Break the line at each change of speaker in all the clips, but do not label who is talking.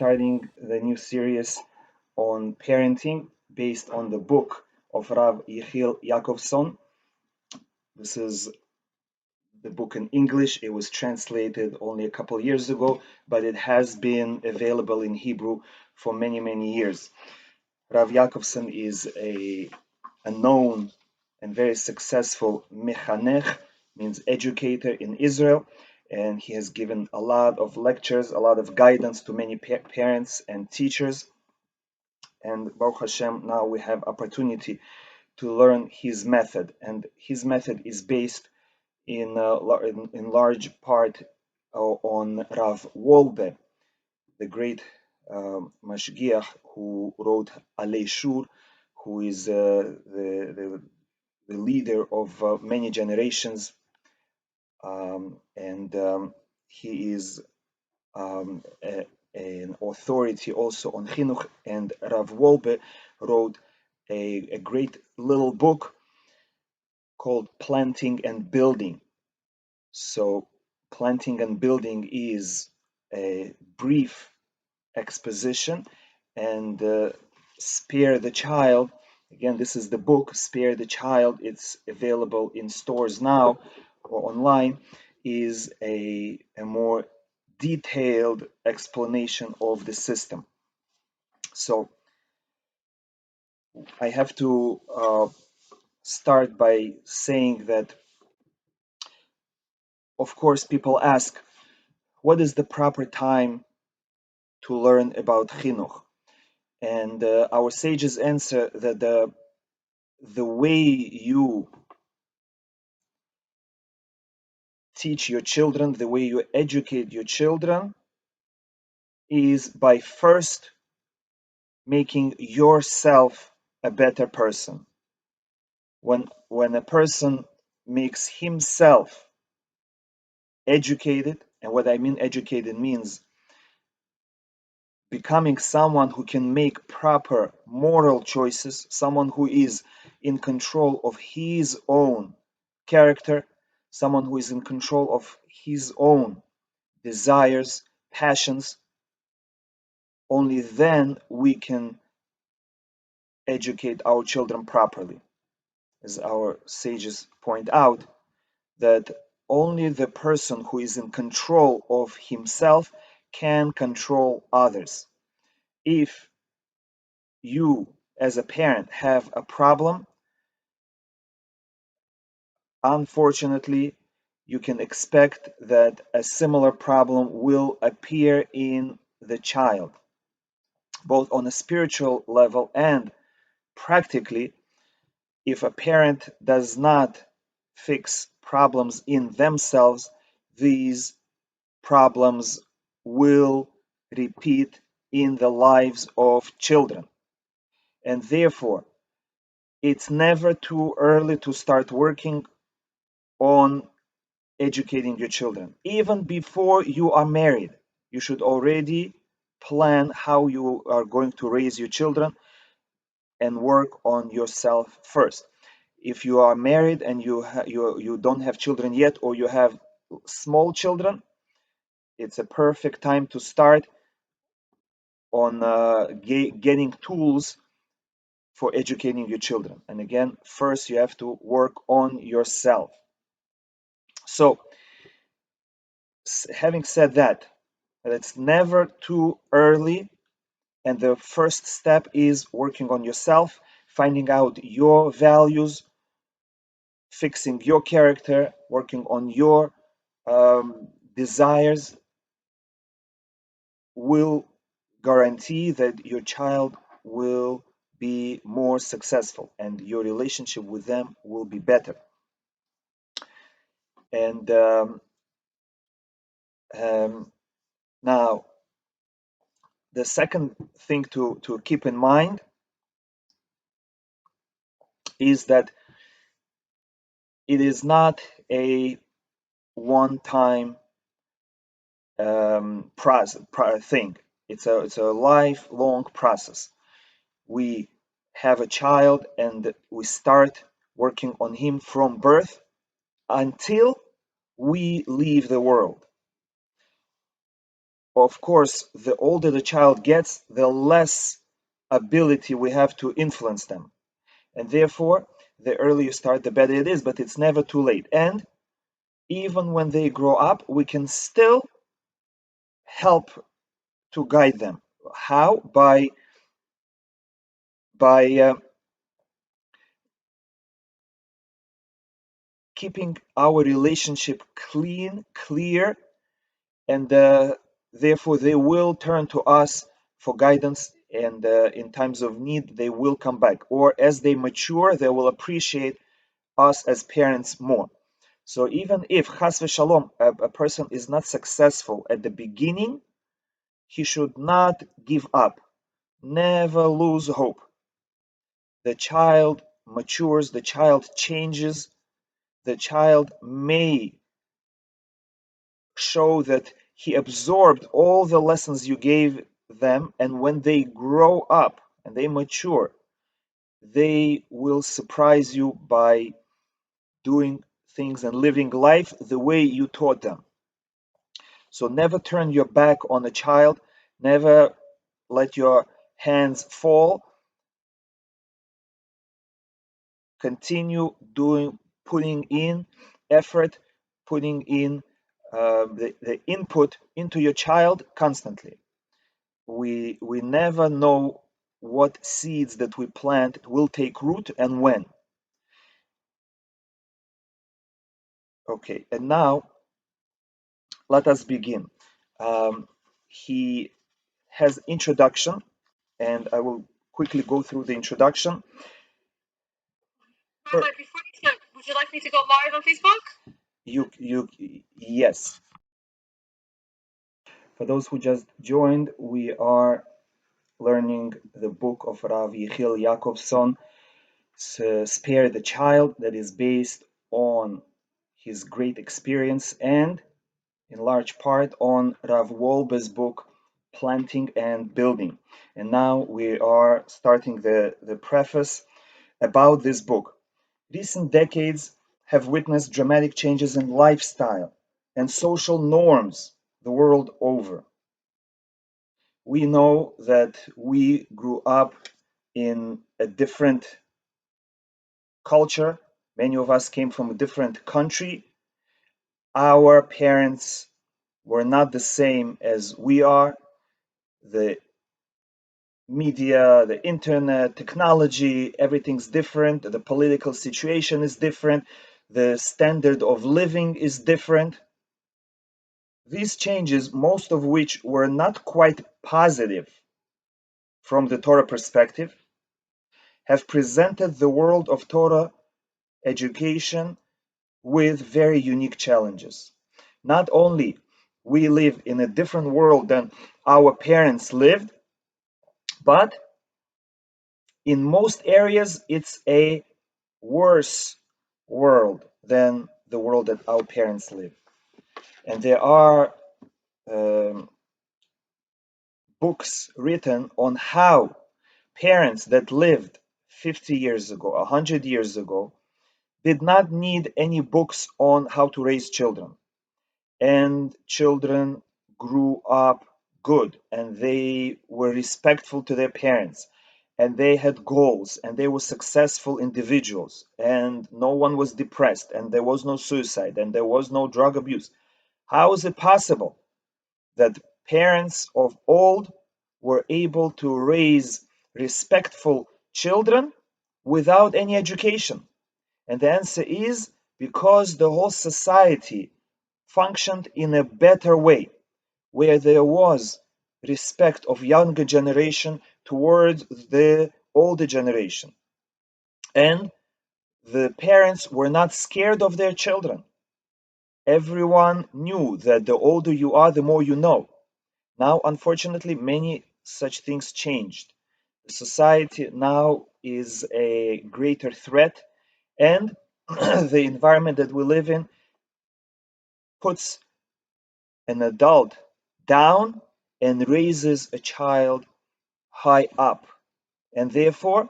starting the new series on parenting based on the book of Rav Yechiel Yaakovson. This is the book in English. It was translated only a couple years ago, but it has been available in Hebrew for many, many years. Rav Yaakovson is a known and very successful mechanech, means educator in Israel, and he has given a lot of lectures, a lot of guidance to many parents and teachers. And Baruch Hashem, now we have opportunity to learn his method, and his method is based in large part on Rav Wolbe, the great Mashgiach who wrote Alei Shur, who is the leader of many generations, and he is an authority also on Chinuch. And Rav Wolbe wrote a great little book called Planting and Building. So planting and building is a brief exposition, and Spare the Child, again, this is the book, Spare the Child, it's available in stores now or online, is a more detailed explanation of the system. So I have to start by saying that, of course, people ask, what is the proper time to learn about chinuch? And our sages answer that the way you teach your children, the way you educate your children, is by first making yourself a better person. When a person makes himself educated, and what I mean educated means becoming someone who can make proper moral choices, someone who is in control of his own character, someone who is in control of his own desires, passions, only then we can educate our children properly. As our sages point out, that only the person who is in control of himself can control others. If you, as a parent, have a problem, unfortunately, you can expect that a similar problem will appear in the child, both on a spiritual level and practically. If a parent does not fix problems in themselves, these problems will repeat in the lives of children. And therefore, it's never too early to start working on educating your children. Even before you are married, you should already plan how you are going to raise your children and work on yourself first. If you are married and you don't have children yet, or you have small children, it's a perfect time to start on getting tools for educating your children. And again, first you have to work on yourself. So, having said that, it's never too early, and the first step is working on yourself, finding out your values, fixing your character, working on your desires, will guarantee that your child will be more successful and your relationship with them will be better. And now, the second thing to keep in mind is that it is not a one-time thing. It's a lifelong process. We have a child and we start working on him from birth until we leave the world. of course, the older the child gets, the less ability we have to influence them. And therefore, the earlier you start, the better it is, but it's never too late. And even when they grow up, we can still help to guide them. How? By keeping our relationship clean, clear, and therefore they will turn to us for guidance, and in times of need they will come back, or as they mature they will appreciate us as parents more. So even if chas v'shalom a person is not successful at the beginning, he should not give up, never lose hope. The child matures, the child changes, the child may show that he absorbed all the lessons you gave them, and when they grow up and they mature, they will surprise you by doing things and living life the way you taught them. So never turn your back on a child, never let your hands fall. Continue doing, putting in effort, putting in the input into your child constantly. We never know what seeds that we plant will take root and when. Okay, and now let us begin. He has introduction, and I will quickly go through the introduction.
Rabbi, before you start, would you like me to go live on Facebook?
Yes. For those who just joined, we are learning the book of Rav Yechiel Yaakovson, Spare the Child, that is based on his great experience and in large part on Rav Wolbe's book, Planting and Building. And now we are starting the preface about this book. Recent decades have witnessed dramatic changes in lifestyle and social norms the world over. We know that we grew up in a different culture. Many of us came from a different country. Our parents were not the same as we are. The media, the internet, technology, everything's different. The political situation is different. The standard of living is different. These changes, most of which were not quite positive from the Torah perspective, have presented the world of Torah education with very unique challenges. Not only we live in a different world than our parents lived, but in most areas it's a worse world than the world that our parents live. And there are books written on how parents that lived 50 years ago, 100 years ago, did not need any books on how to raise children. And children grew up good, and they were respectful to their parents, and they had goals, and they were successful individuals, and no one was depressed, and there was no suicide, and there was no drug abuse. How is it possible that parents of old were able to raise respectful children without any education? And the answer is because the whole society functioned in a better way, where there was respect of younger generation towards the older generation. And the parents were not scared of their children. Everyone knew that the older you are, the more you know. Now, unfortunately, many such things changed. The society now is a greater threat, and the environment that we live in puts an adult down and raises a child high up. And therefore,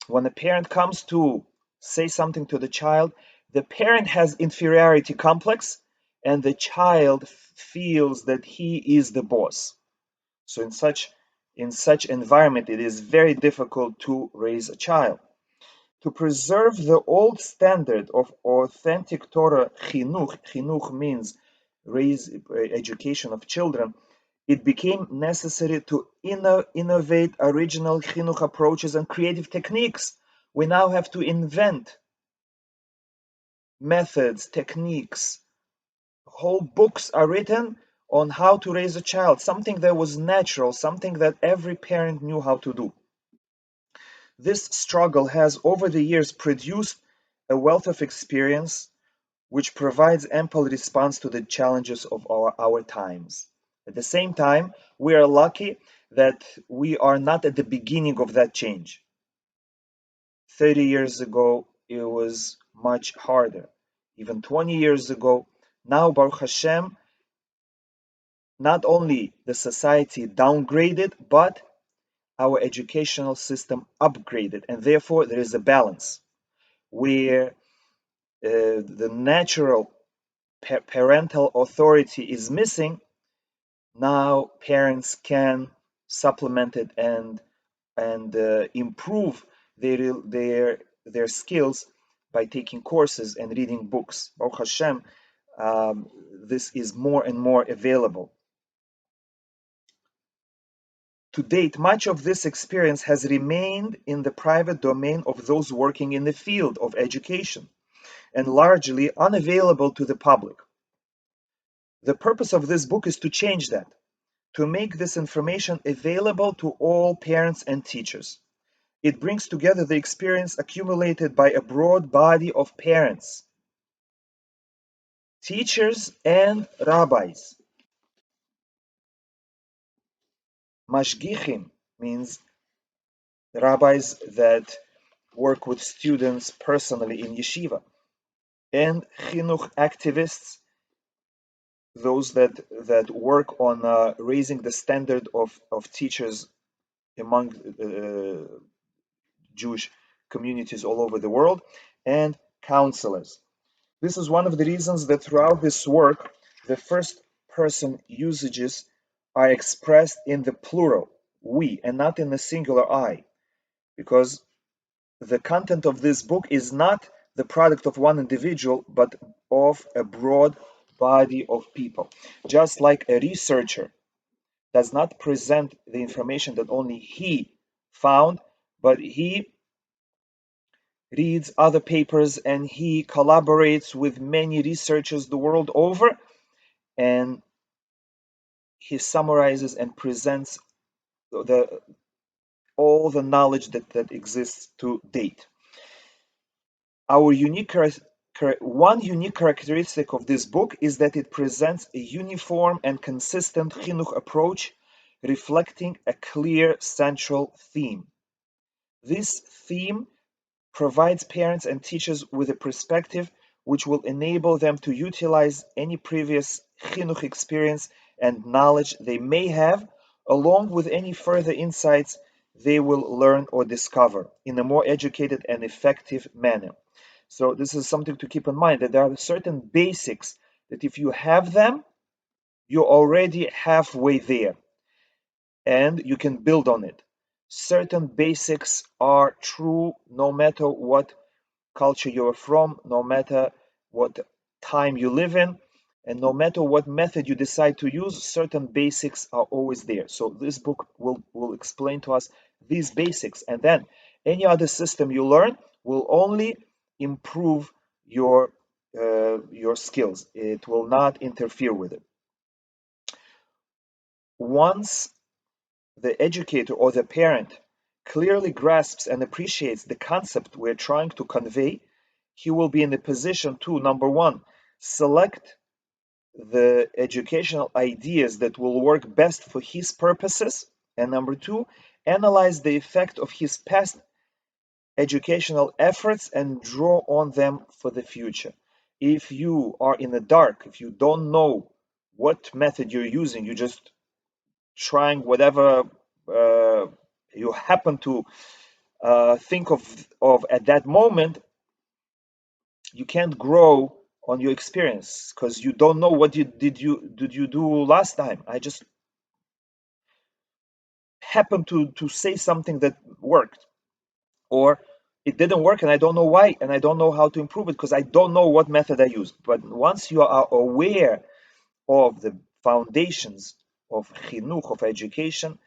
when a parent comes to say something to the child, the parent has inferiority complex, and the child feels that he is the boss. So in such environment, it is very difficult to raise a child. To preserve the old standard of authentic Torah chinuch means education of children, it became necessary to innovate original chinuch approaches and creative techniques. We now have to invent methods, techniques. Whole books are written on how to raise a child, something that was natural, something that every parent knew how to do. This struggle has over the years produced a wealth of experience which provides ample response to the challenges of our times. At the same time, we are lucky that we are not at the beginning of that change. 30 years ago, it was much harder. Even 20 years ago, now, Baruch Hashem, not only the society downgraded, but our educational system upgraded, and therefore there is a balance where the natural parental authority is missing. Now parents can supplement it and improve their skills by taking courses and reading books. Baruch Hashem, this is more and more available. To date, much of this experience has remained in the private domain of those working in the field of education and largely unavailable to the public. The purpose of this book is to change that, to make this information available to all parents and teachers. It brings together the experience accumulated by a broad body of parents, teachers, and rabbis. Mashgichim means rabbis that work with students personally in yeshiva, and chinuch activists, those that work on raising the standard of teachers among Jewish communities all over the world, and counselors. This is one of the reasons that throughout this work, the first person usages are expressed in the plural, we, and not in the singular I, because the content of this book is not the product of one individual, but of a broad body of people. Just like a researcher does not present the information that only he found, but he reads other papers and he collaborates with many researchers the world over, and he summarizes and presents all the knowledge that exists to date. One unique characteristic of this book is that it presents a uniform and consistent chinuch approach reflecting a clear central theme. This theme provides parents and teachers with a perspective which will enable them to utilize any previous chinuch experience and knowledge they may have, along with any further insights they will learn or discover in a more educated and effective manner. So this is something to keep in mind, that there are certain basics that if you have them, you're already halfway there and you can build on it. Certain basics are true no matter what culture you're from, no matter what time you live in, and no matter what method you decide to use, certain basics are always there. So this book will explain to us these basics, and then any other system you learn will only improve your skills. It will not interfere with it. Once the educator or the parent clearly grasps and appreciates the concept we're trying to convey, he will be in a position to, number one, select the educational ideas that will work best for his purposes, and number two, analyze the effect of his past educational efforts and draw on them for the future. If you are in the dark, if you don't know what method you're using, you're just trying whatever you happen to think of at that moment, you can't grow on your experience, because you don't know what you do last time. I just happened to say something that worked, or it didn't work, and I don't know why, and I don't know how to improve it because I don't know what method I used. But once you are aware of the foundations of chinuch, of education,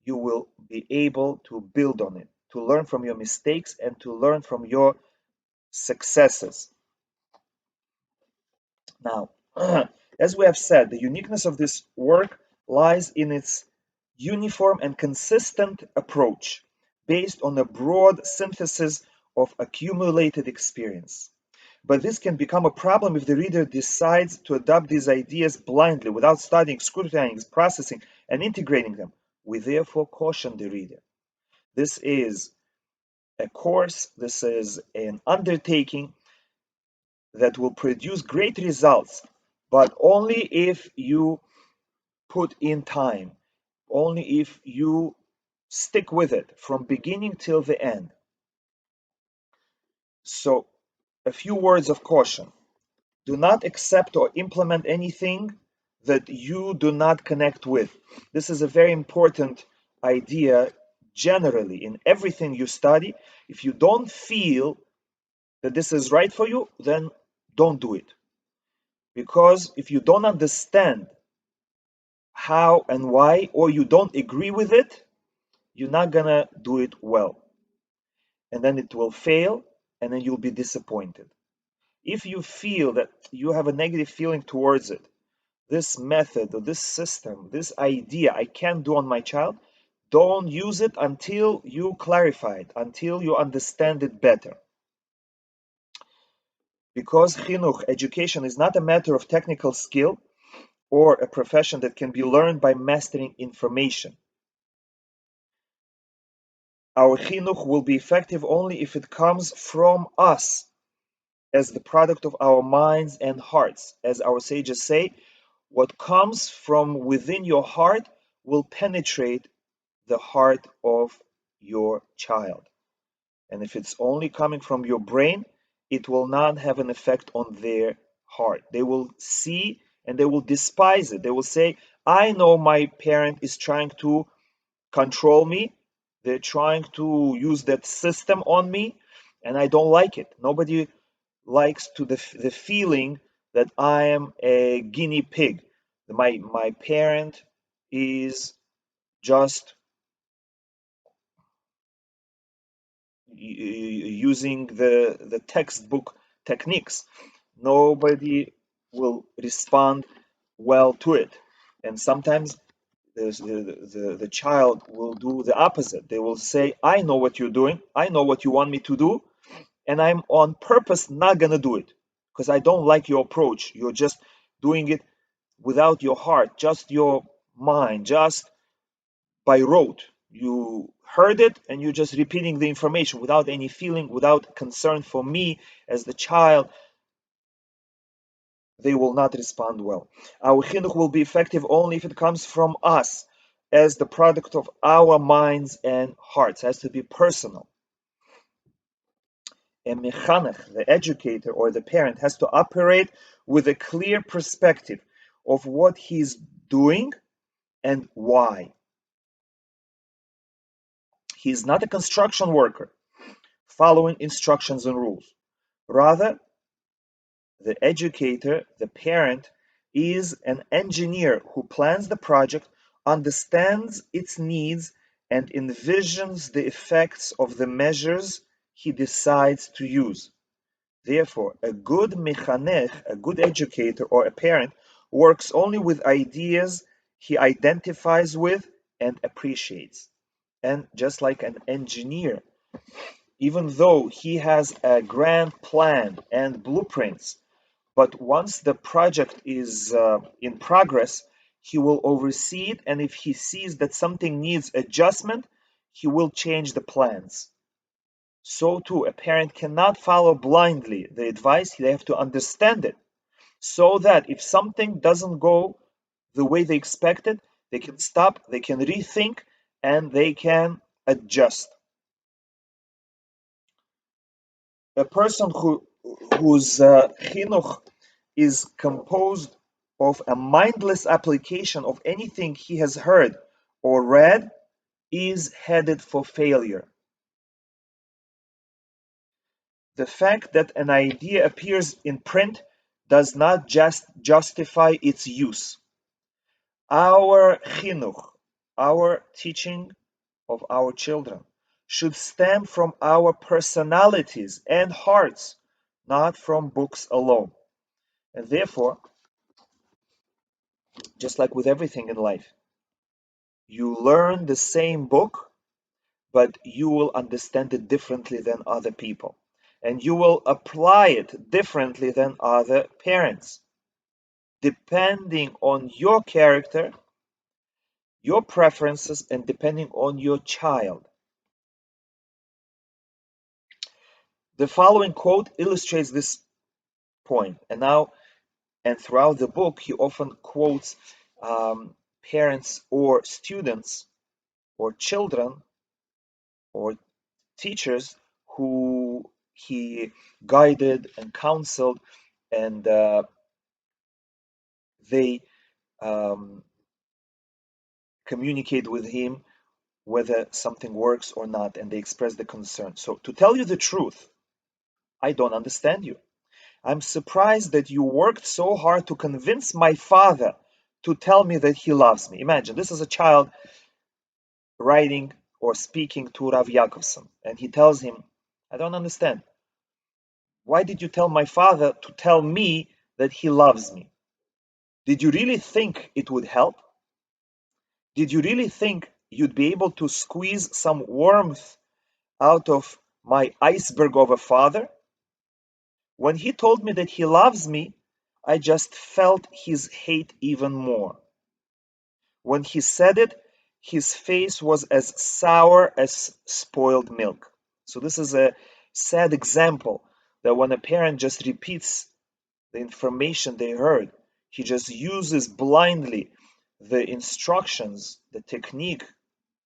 you will be able to build on it, to learn from your mistakes and to learn from your successes. Now, as we have said, the uniqueness of this work lies in its uniform and consistent approach based on a broad synthesis of accumulated experience. But this can become a problem if the reader decides to adopt these ideas blindly without studying, scrutinizing, processing, and integrating them. We therefore caution the reader. This is a course, this is an undertaking that will produce great results, but only if you put in time, only if you stick with it from beginning till the end. So, a few words of caution. Do not accept or implement anything that you do not connect with. This is a very important idea generally in everything you study. If you don't feel that this is right for you, then don't do it. Because if you don't understand how and why, or you don't agree with it, you're not gonna do it well. And then it will fail, and then you'll be disappointed. If you feel that you have a negative feeling towards it, this method or this system, this idea I can't do on my child, don't use it until you clarify it, until you understand it better. Because chinuch, education, is not a matter of technical skill or a profession that can be learned by mastering information. Our chinuch will be effective only if it comes from us as the product of our minds and hearts. As our sages say, what comes from within your heart will penetrate the heart of your child. And if it's only coming from your brain, it will not have an effect on their heart. They will see and they will despise it. They will say, I know my parent is trying to control me. They're trying to use that system on me, and I don't like it. Nobody likes the feeling that I am a guinea pig. My parent is just using the textbook techniques. Nobody will respond well to it, and sometimes the child will do the opposite. They will say, I know what you're doing, I know what you want me to do, and I'm on purpose not gonna do it because I don't like your approach. You're just doing it without your heart, just your mind, just by rote. You heard it and you're just repeating the information without any feeling, without concern for me as the child. They will not respond well. Our chinuch will be effective only if it comes from us as the product of our minds and hearts. It has to be personal. A mechanech, the educator or the parent, has to operate with a clear perspective of what he's doing and why. He's not a construction worker following instructions and rules. Rather, the educator, the parent, is an engineer who plans the project, understands its needs, and envisions the effects of the measures he decides to use. Therefore, a good mechanech, a good educator or a parent, works only with ideas he identifies with and appreciates. And just like an engineer, even though he has a grand plan and blueprints, but once the project is in progress, he will oversee it, and if he sees that something needs adjustment, he will change the plans. So too, a parent cannot follow blindly the advice, they have to understand it, so that if something doesn't go the way they expected, they can stop, they can rethink, and they can adjust. A person whose chinuch is composed of a mindless application of anything he has heard or read is headed for failure. The fact that an idea appears in print does not just justify its use. Our chinuch, our teaching of our children, should stem from our personalities and hearts, not from books alone. And therefore, just like with everything in life, you learn the same book, but you will understand it differently than other people. And you will apply it differently than other parents, depending on your character, your preferences, and depending on your child. The following quote illustrates this point. And throughout the book, he often quotes parents or students or children or teachers who he guided and counseled, and they um, communicate with him whether something works or not, and they express the concern. So, to tell you the truth, I don't understand you. I'm surprised that you worked so hard to convince my father to tell me that he loves me. Imagine, this is a child writing or speaking to Rav Yaakovson, and he tells him, I don't understand. Why did you tell my father to tell me that he loves me? Did you really think it would help? Did you really think you'd be able to squeeze some warmth out of my iceberg of a father? When he told me that he loves me, I just felt his hate even more. When he said it, his face was as sour as spoiled milk. So, this is a sad example that when a parent just repeats the information they heard, he just uses blindly the instructions, the technique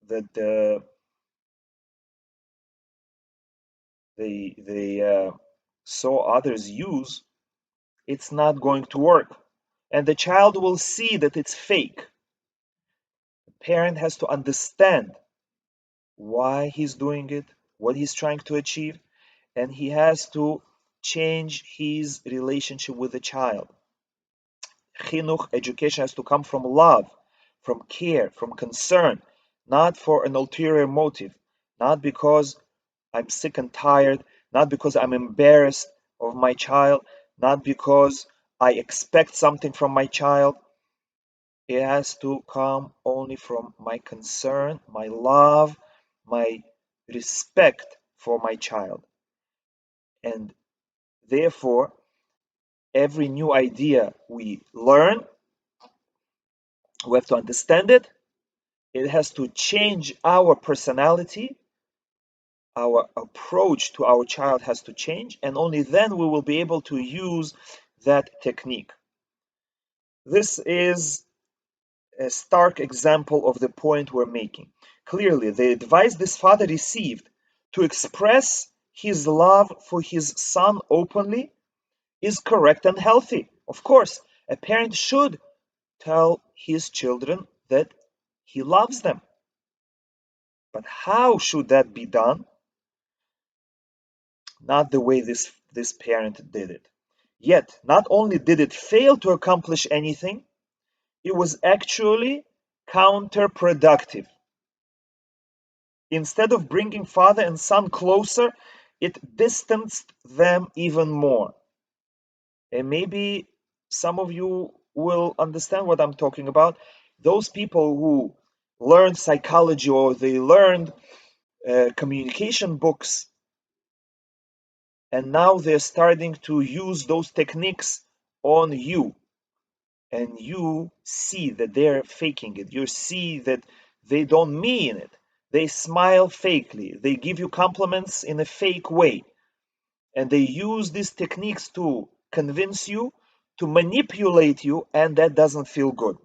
that they saw others use. It's not going to work. And the child will see that it's fake. The parent has to understand why he's doing it, what he's trying to achieve, and he has to change his relationship with the child. Chinuch, education, has to come from love, from care, from concern, not for an ulterior motive, not because I'm sick and tired, not because I'm embarrassed of my child, not because I expect something from my child. It has to come only from my concern, my love, my respect for my child. And therefore, every new idea we learn, we have to understand it. It has to change our personality. Our approach to our child has to change, and only then we will be able to use that technique. This is a stark example of the point we're making. Clearly, the advice this father received to express his love for his son openly is correct and healthy. Of course, a parent should tell his children that he loves them. But how should that be done? Not the way this parent did it. Yet, not only did it fail to accomplish anything, it was actually counterproductive. Instead of bringing father and son closer, it distanced them even more. And maybe some of you will understand what I'm talking about. Those people who learned psychology or they learned communication books, and now they're starting to use those techniques on you, and you see that they're faking it. You see that they don't mean it. They smile fakely. They give you compliments in a fake way. And they use these techniques to convince you, to manipulate you, and that doesn't feel good.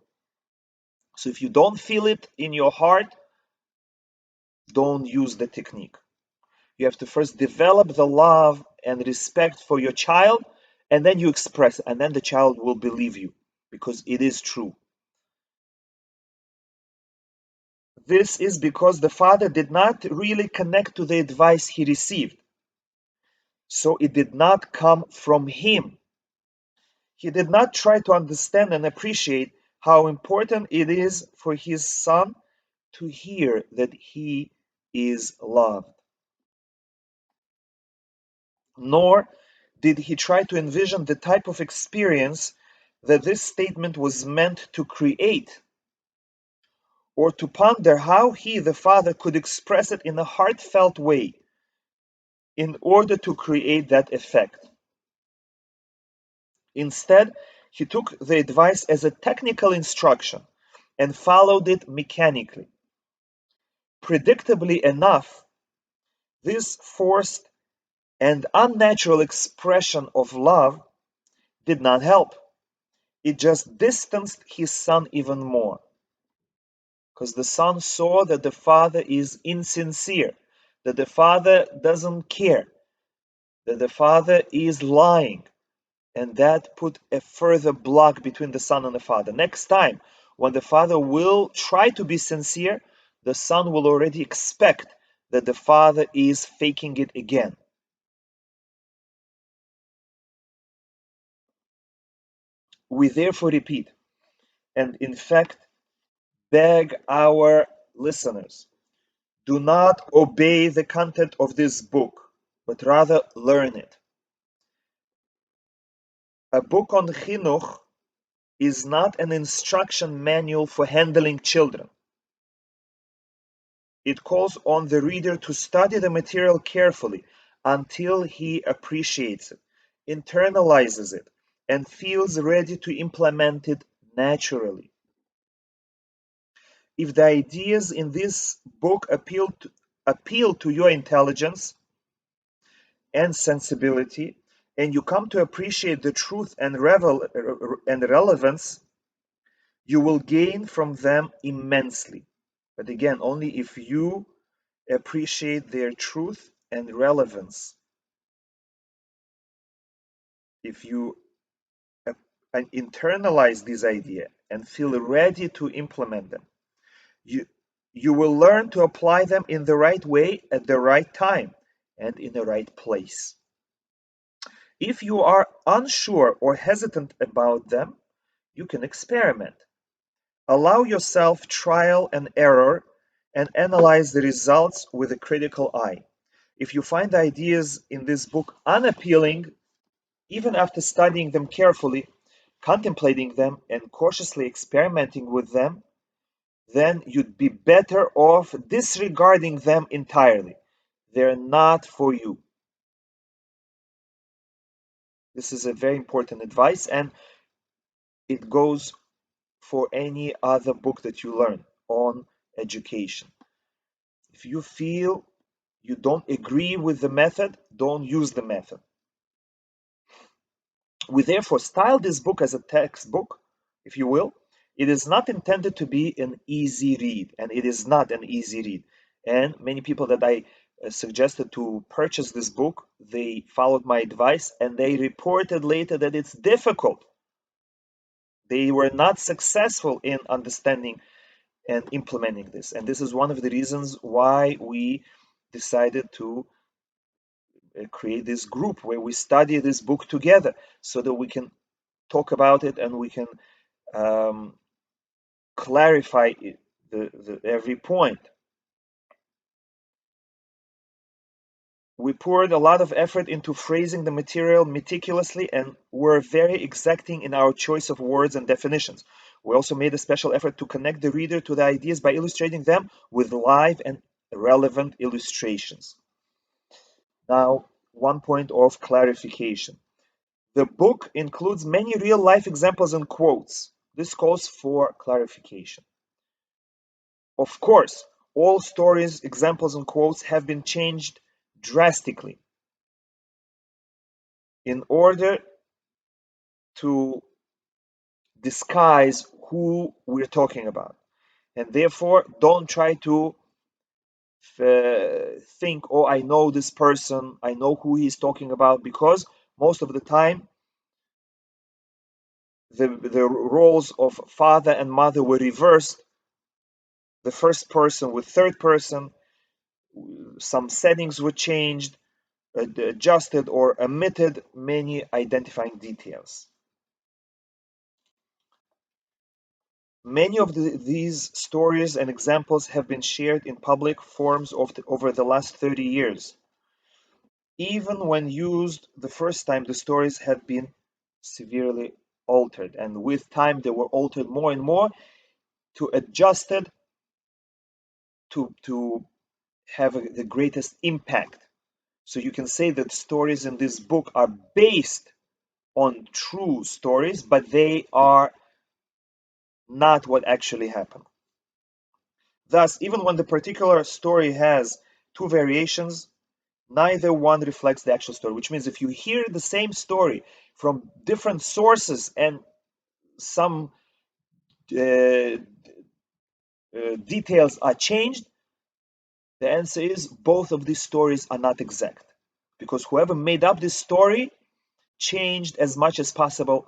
So if you don't feel it in your heart, don't use the technique. You have to first develop the love and respect for your child, and then you express it, and then the child will believe you because it is true. This is because the father did not really connect to the advice he received. So it did not come from him. He did not try to understand and appreciate how important it is for his son to hear that he is loved. Nor did he try to envision the type of experience that this statement was meant to create, or to ponder how he, the father, could express it in a heartfelt way in order to create that effect. Instead, he took the advice as a technical instruction and followed it mechanically. Predictably enough, this forced and unnatural expression of love did not help. It just distanced his son even more. Because the son saw that the father is insincere, that the father doesn't care, that the father is lying, and that put a further block between the son and the father. Next time, when the father will try to be sincere, the son will already expect that the father is faking it again. We therefore repeat, and in fact beg our listeners, do not obey the content of this book, but rather learn it. A book on chinuch is not an instruction manual for handling children. It calls on the reader to study the material carefully until he appreciates it, internalizes it, and feels ready to implement it naturally. If the ideas in this book appeal to your intelligence and sensibility, and you come to appreciate the truth and relevance, you will gain from them immensely. But again, only if you appreciate their truth and relevance. If you internalize this idea and feel ready to implement them, you, you will learn to apply them in the right way at the right time and in the right place. If you are unsure or hesitant about them, you can experiment. Allow yourself trial and error and analyze the results with a critical eye. If you find the ideas in this book unappealing, even after studying them carefully, contemplating them, and cautiously experimenting with them, then you'd be better off disregarding them entirely. They're not for you. This is a very important advice, and it goes for any other book that you learn on education. If you feel you don't agree with the method, don't use the method. We therefore style this book as a textbook, if you will. It is not intended to be an easy read, and it is not an easy read. And many people that I suggested to purchase this book, they followed my advice and they reported later that it's difficult. They were not successful in understanding and implementing this. And this is one of the reasons why we decided to create this group where we study this book together so that we can talk about it and we can clarify every point. We poured a lot of effort into phrasing the material meticulously and were very exacting in our choice of words and definitions. We also made a special effort to connect the reader to the ideas by illustrating them with live and relevant illustrations. Now, one point of clarification. The book includes many real-life examples and quotes. This calls for clarification. Of course, all stories, examples, and quotes have been changed drastically in order to disguise who we're talking about. And therefore, don't try to think, oh, I know this person, I know who he's talking about, because most of the time the roles of father and mother were reversed, the first person with third person, some settings were changed, adjusted, or omitted many identifying details. Many of these stories and examples have been shared in public forums over the last 30 years. Even when used the first time, the stories had been severely altered, and with time they were altered more and more to adjust it to have the greatest impact. So you can say that stories in this book are based on true stories, but they are not what actually happened. Thus, even when the particular story has two variations, neither one reflects the actual story, which means if you hear the same story from different sources and some details are changed, the answer is both of these stories are not exact. Because whoever made up this story changed as much as possible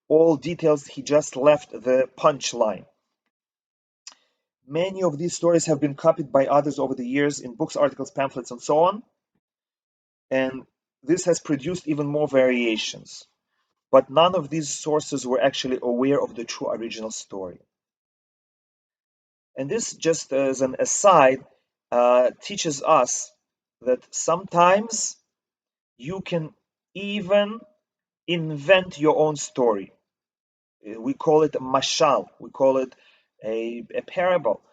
all details, he just left the punchline. Many of these stories have been copied by others over the years in books, articles, pamphlets, and so on, and this has produced even more variations. But none of these sources were actually aware of the true original story. And this, just as an aside, teaches us that sometimes you can even invent your own story. We call it a mashal, we call it a parable,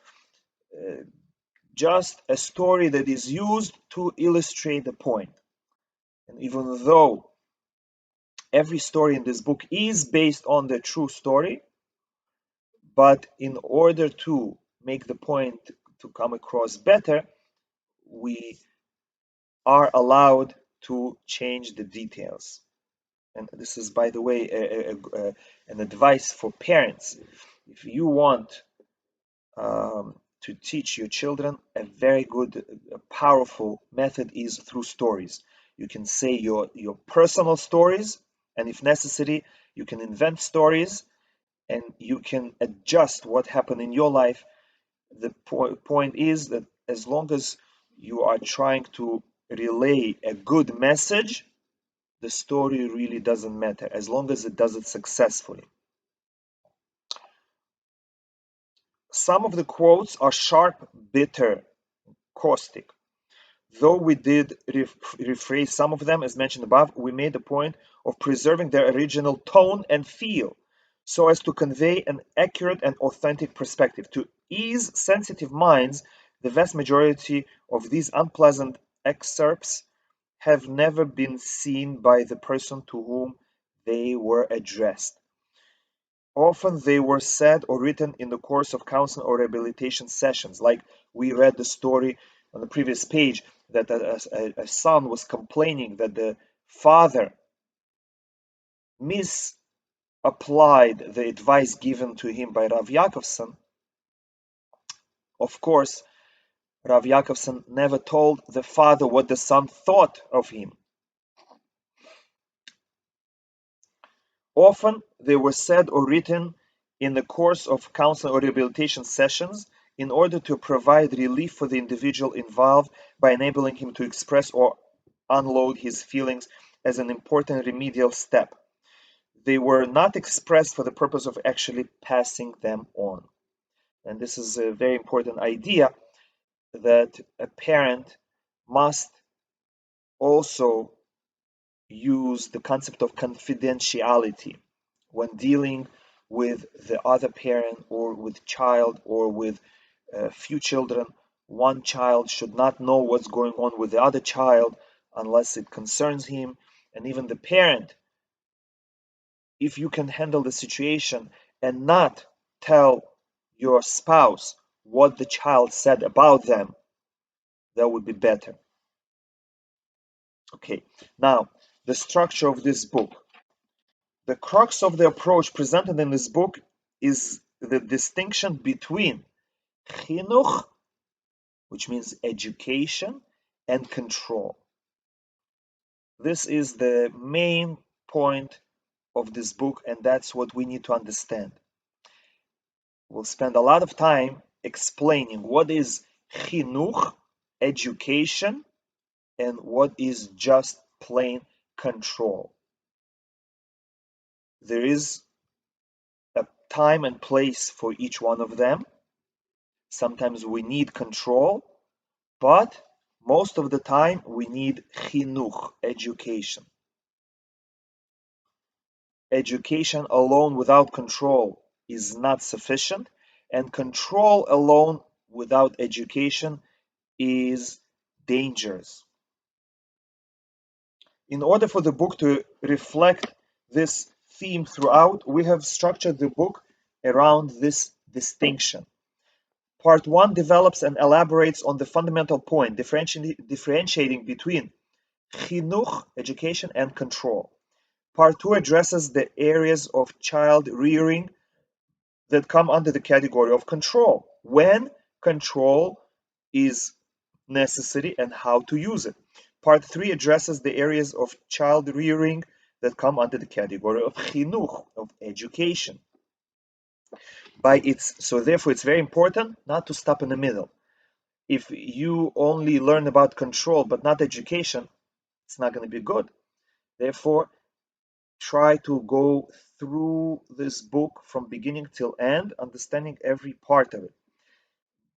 just a story that is used to illustrate the point. And even though every story in this book is based on the true story, but in order to make the point to come across better, we are allowed to change the details. And this is, by the way, an advice for parents. If you want to teach your children, a very good, powerful method is through stories. You can say your personal stories, and if necessary, you can invent stories, and you can adjust what happened in your life. The point is that as long as you are trying to relay a good message, the story really doesn't matter, as long as it does it successfully. Some of the quotes are sharp, bitter, caustic. Though we did rephrase some of them, as mentioned above, we made a point of preserving their original tone and feel so as to convey an accurate and authentic perspective. To ease sensitive minds, the vast majority of these unpleasant excerpts have never been seen by the person to whom they were addressed. Often they were said or written in the course of counseling or rehabilitation sessions, like we read the story on the previous page that a son was complaining that the father misapplied the advice given to him by Rav Yaakovson. Of course, Rav Yaakovson never told the father what the son thought of him. Often they were said or written in the course of counseling or rehabilitation sessions in order to provide relief for the individual involved by enabling him to express or unload his feelings as an important remedial step. They were not expressed for the purpose of actually passing them on. And this is a very important idea, that a parent must also use the concept of confidentiality when dealing with the other parent or with child or with few children. One child should not know what's going on with the other child unless it concerns him. And even the parent, if you can handle the situation and not tell your spouse what the child said about them, that would be better. Okay, now the structure of this book. The crux of the approach presented in this book is the distinction between chinuch, which means education, and control. This is the main point of this book, and that's what we need to understand. We'll spend a lot of time explaining what is chinuch, education, and what is just plain control. There is a time and place for each one of them. Sometimes we need control, but most of the time we need chinuch, education. Education alone without control is not sufficient, and control alone without education is dangerous. In order for the book to reflect this theme throughout, we have structured the book around this distinction. Part 1 develops and elaborates on the fundamental point, differentiating between chinuch, education, and control. Part 2 addresses the areas of child rearing that come under the category of control, when control is necessary and how to use it. Part 3 addresses the areas of child rearing that come under the category of chinuch, of education. So therefore it's very important not to stop in the middle. If you only learn about control but not education, it's not going to be good. Therefore, try to go through this book from beginning till end, understanding every part of it.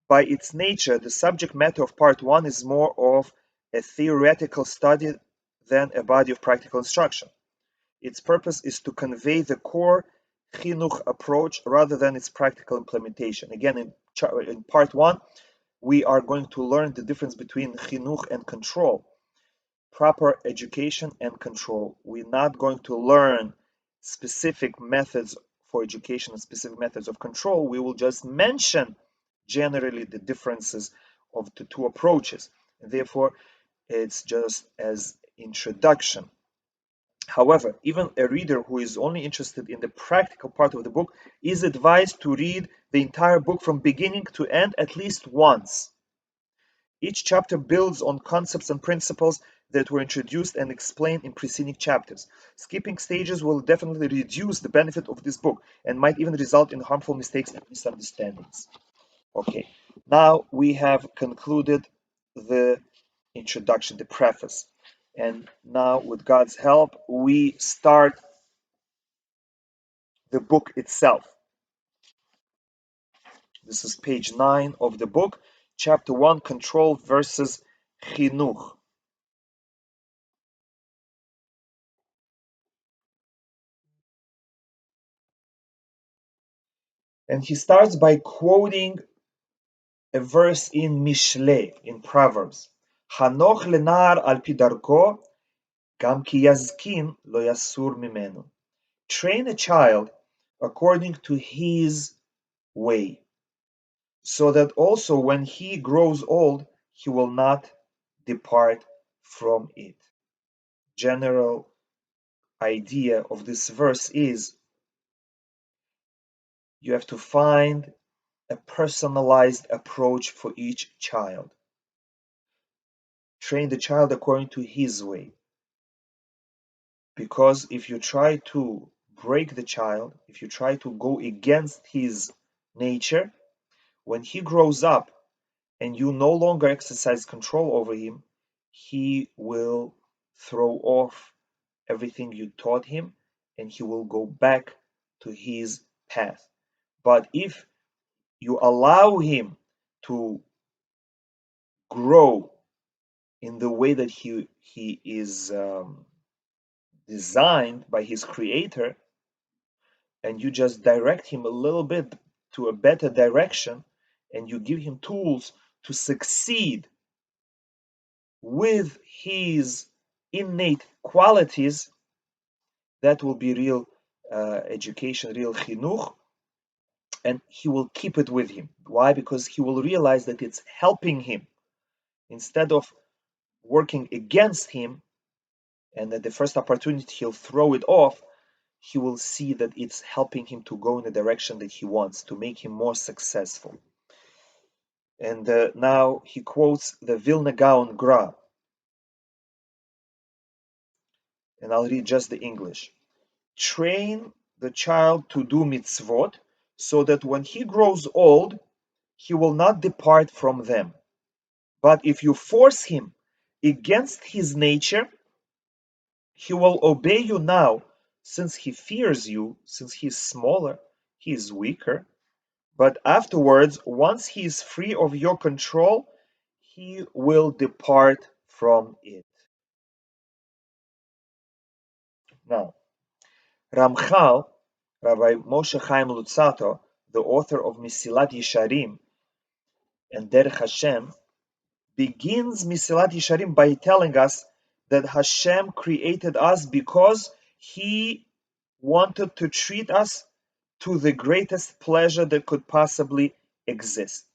By its nature, the subject matter of part 1 is more of a theoretical study than a body of practical instruction. Its purpose is to convey the core chinuch approach rather than its practical implementation. Again, in part 1, we are going to learn the difference between chinuch and control, proper education and control. We're not going to learn specific methods for education and specific methods of control. We will just mention generally the differences of the two approaches. And therefore, it's just as introduction. However, even a reader who is only interested in the practical part of the book is advised to read the entire book from beginning to end at least once. Each chapter builds on concepts and principles that were introduced and explained in preceding chapters. Skipping stages will definitely reduce the benefit of this book and might even result in harmful mistakes and misunderstandings. Okay, now we have concluded the introduction, the preface. And now, with God's help, we start the book itself. This is page 9 of the book, chapter 1, Control versus Chinuch. And he starts by quoting a verse in Mishle, in Proverbs. Hanoch lenar al pi darko, gam ki yazkin lo yasur mimenu. Train a child according to his way, so that also when he grows old, he will not depart from it. General idea of this verse is you have to find a personalized approach for each child. Train the child according to his way. Because if you try to break the child, if you try to go against his nature, when he grows up and you no longer exercise control over him, he will throw off everything you taught him and he will go back to his path. But if you allow him to grow in the way that he is designed by his creator, and you just direct him a little bit to a better direction, and you give him tools to succeed with his innate qualities, that will be real education, real chinuch, and he will keep it with him. Why? Because he will realize that it's helping him instead of working against him, and at the first opportunity he'll throw it off. He will see that it's helping him to go in the direction that he wants, to make him more successful. And now he quotes the Vilna Gaon Gra, and I'll read just the English. train the child to do mitzvot so that when he grows old, he will not depart from them. But if you force him against his nature, he will obey you now, since he fears you, since he is smaller, he is weaker. But afterwards, once he is free of your control, he will depart from it. Now, Ramchal, Rabbi Moshe Chaim Lutzato, the author of Misilat Yesharim and Derech Hashem, begins Misilat Yesharim by telling us that Hashem created us because He wanted to treat us to the greatest pleasure that could possibly exist.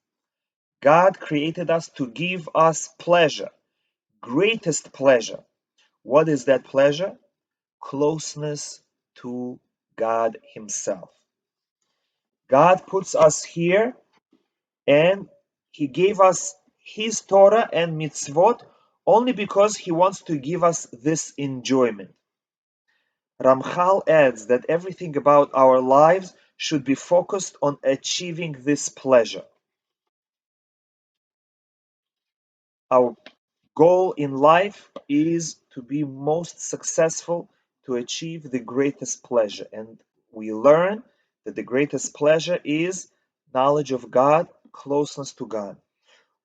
God created us to give us pleasure, greatest pleasure. What is that pleasure? Closeness to God Himself. God puts us here and He gave us His Torah and mitzvot only because He wants to give us this enjoyment. Ramchal adds that everything about our lives should be focused on achieving this pleasure. Our goal in life is to be most successful, to achieve the greatest pleasure. And we learn that the greatest pleasure is knowledge of God, closeness to God.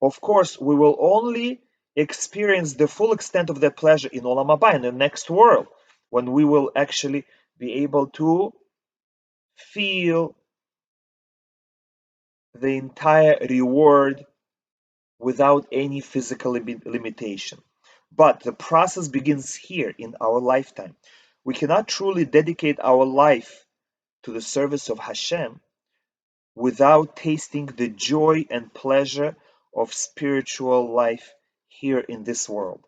Of course, we will only experience the full extent of that pleasure in Olam Haba, in the next world, when we will actually be able to feel the entire reward without any physical limitation. But the process begins here in our lifetime. We cannot truly dedicate our life to the service of Hashem without tasting the joy and pleasure of spiritual life here in this world.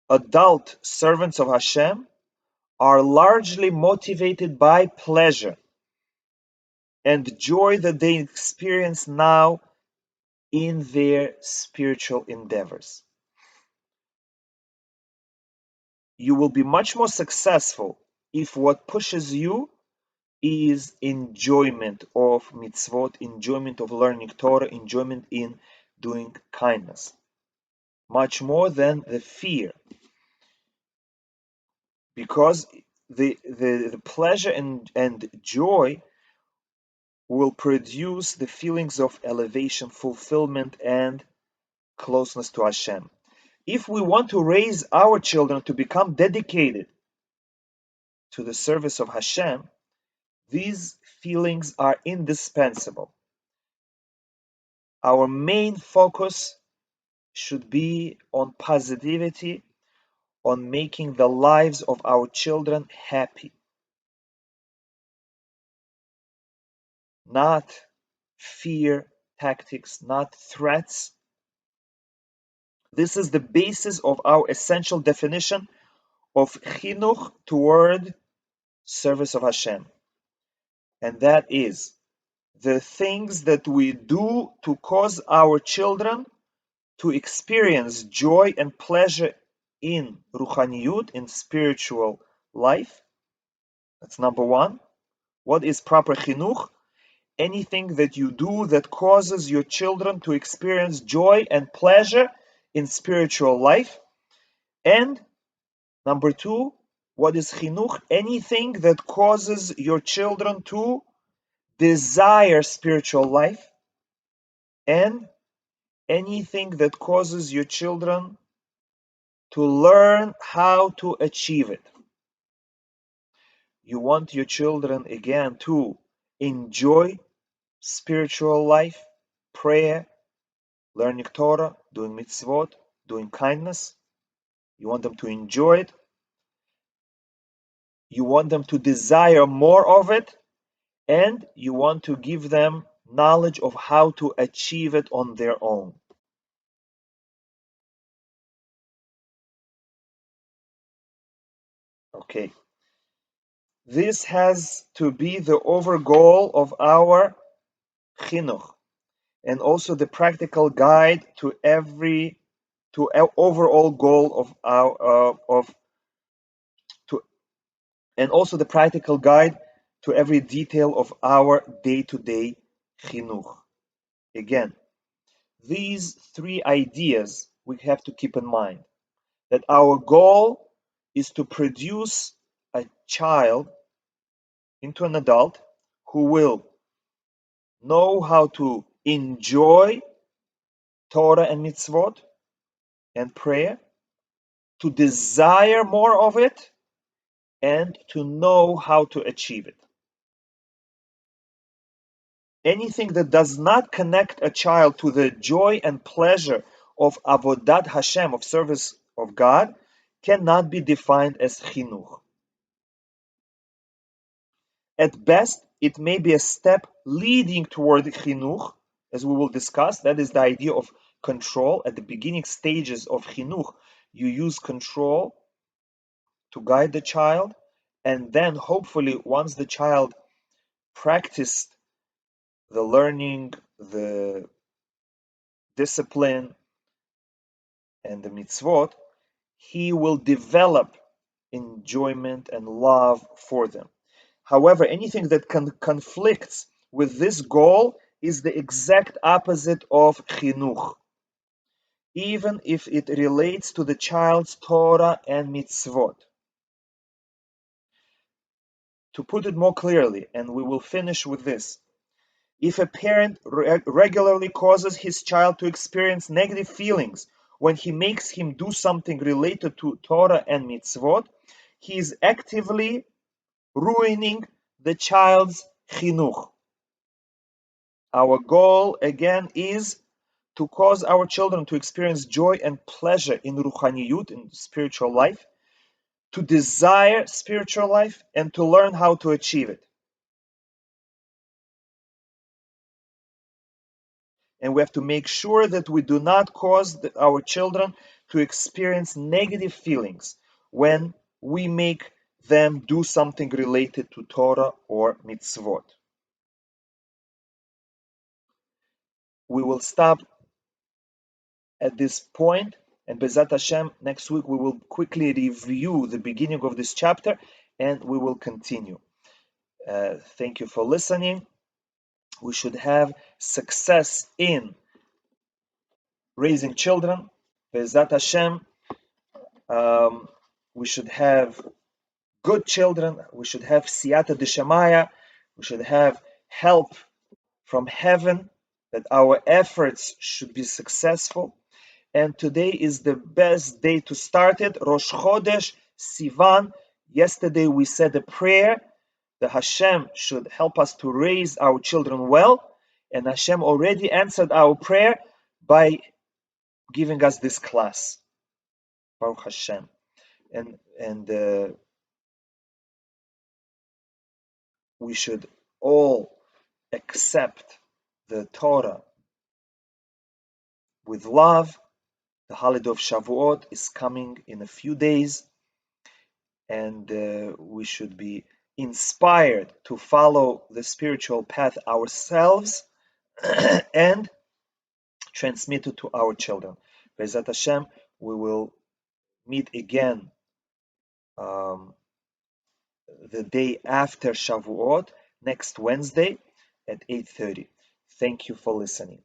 Adult servants of Hashem are largely motivated by pleasure and joy that they experience now in their spiritual endeavors. You will be much more successful if what pushes you is enjoyment of mitzvot, enjoyment of learning Torah, enjoyment in doing kindness, much more than the fear. Because the pleasure and joy will produce the feelings of elevation, fulfillment, and closeness to Hashem. If we want to raise our children to become dedicated to the service of Hashem, these feelings are indispensable. Our main focus should be on positivity, on making the lives of our children happy, not fear tactics, not threats. This is the basis of our essential definition of chinuch toward service of Hashem. And that is the things that we do to cause our children to experience joy and pleasure in ruchaniyut, in spiritual life. That's number one. What is proper chinuch? Anything that you do that causes your children to experience joy and pleasure in spiritual life. And number two, what is chinuch? Anything that causes your children to desire spiritual life, and anything that causes your children to learn how to achieve it. You want your children again to enjoy spiritual life, prayer, learning Torah, doing mitzvot, doing kindness. You want them to enjoy it. You want them to desire more of it, and you want to give them knowledge of how to achieve it on their own. Okay. This has to be the over goal of our chinuch, and also the practical guide to overall goal of and also the practical guide to every detail of our day-to-day chinuch. Again, these three ideas we have to keep in mind, that our goal is to produce a child into an adult who will know how to enjoy Torah and mitzvot and prayer, to desire more of it, and to know how to achieve it. Anything that does not connect a child to the joy and pleasure of avodat Hashem, of service of God, cannot be defined as chinuch. At best, it may be a step leading toward chinuch, as we will discuss. That is the idea of control. At the beginning stages of chinuch, you use control to guide the child, and then hopefully once the child practiced the learning, the discipline, and the mitzvot, he will develop enjoyment and love for them. However, anything that conflicts with this goal is the exact opposite of chinuch, even if it relates to the child's Torah and mitzvot. To put it more clearly, and we will finish with this, if a parent regularly causes his child to experience negative feelings when he makes him do something related to Torah and mitzvot, he is actively ruining the child's chinuch. Our goal, again, is to cause our children to experience joy and pleasure in ruchaniyut, in spiritual life, to desire spiritual life, and to learn how to achieve it. And we have to make sure that we do not cause our children to experience negative feelings when we make them do something related to Torah or mitzvot. We will stop at this point, and Bezat Hashem, next week we will quickly review the beginning of this chapter, and we will continue. Thank you for listening. We should have success in raising children. Bezat Hashem, we should have good children. We should have siyata d'shemaya. We should have help from heaven, that our efforts should be successful. And today is the best day to start it. Rosh Chodesh, Sivan. Yesterday we said a prayer. The Hashem should help us to raise our children well. And Hashem already answered our prayer by giving us this class. Baruch Hashem. And we should all accept the Torah with love. The holiday of Shavuot is coming in a few days, and we should be inspired to follow the spiritual path ourselves and transmit it to our children. Be'ezat Hashem, we will meet again the day after Shavuot, next Wednesday at 8:30. Thank you for listening.